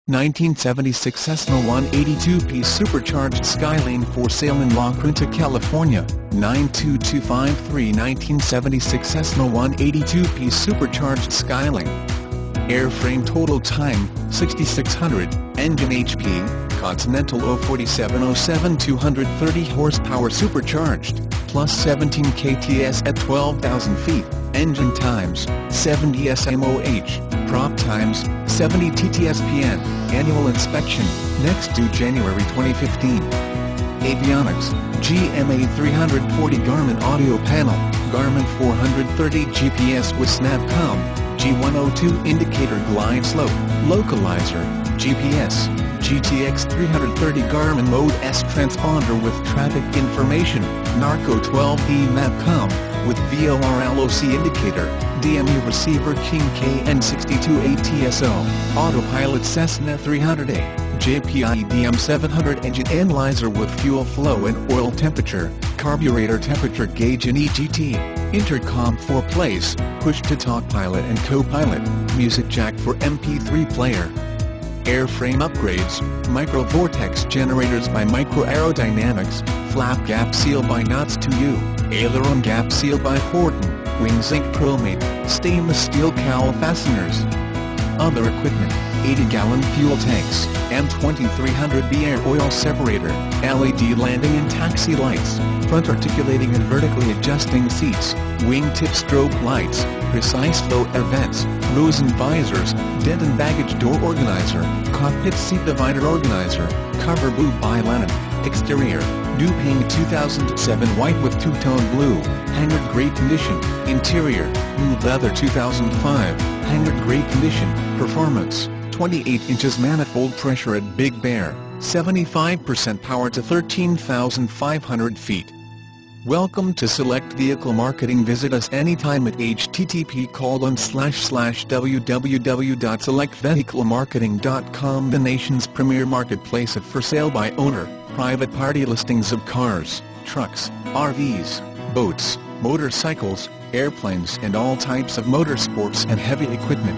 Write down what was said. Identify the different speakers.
Speaker 1: 1976 Cessna 182P Supercharged Skylane for sale in La Quinta, California. 92253 1976 Cessna 182P Supercharged Skylane. Airframe total time, 6600, engine HP, Continental 04707 230 horsepower supercharged, plus 17 kts at 12,000 feet, engine times, 70 SMOH, prop times, 70 TTSPN, annual inspection, next due January 2015. Avionics, GMA 340 Garmin audio panel, Garmin 430 GPS with Snapcom, G102 indicator glide slope, localizer, GPS, GTX 330 Garmin Mode S transponder with traffic information, Narco 12D Mapcom, with VOR LOC indicator, DME receiver King KN62 ATSO, autopilot Cessna 300A, JPI DM700 engine analyzer with fuel flow and oil temperature, carburetor temperature gauge and EGT, intercom 4-place, push-to-talk pilot and co-pilot, music jack for MP3 player. Airframe upgrades, micro-vortex generators by Micro Aerodynamics, flap gap seal by Knots 2U, aileron gap seal by Horton, wing zinc chromate, stainless steel cowl fasteners. Other equipment, 80-gallon fuel tanks, M2300B air oil separator, LED landing and taxi lights, front articulating and vertically adjusting seats, wingtip strobe lights, precise flow events, rose and visors, dent and baggage door organizer, cockpit seat divider organizer, cover blue by Lennon, exterior, new paint 2007 white with two-tone blue, hangared gray condition, interior, new leather 2005, hangared gray condition, performance, 28 inches manifold pressure at Big Bear, 75% power to 13,500 feet. Welcome to Select Vehicle Marketing. Visit us anytime at http://www.selectvehiclemarketing.com, the nation's premier marketplace of for sale by owner, private party listings of cars, trucks, RVs, boats, motorcycles, airplanes and all types of motorsports and heavy equipment.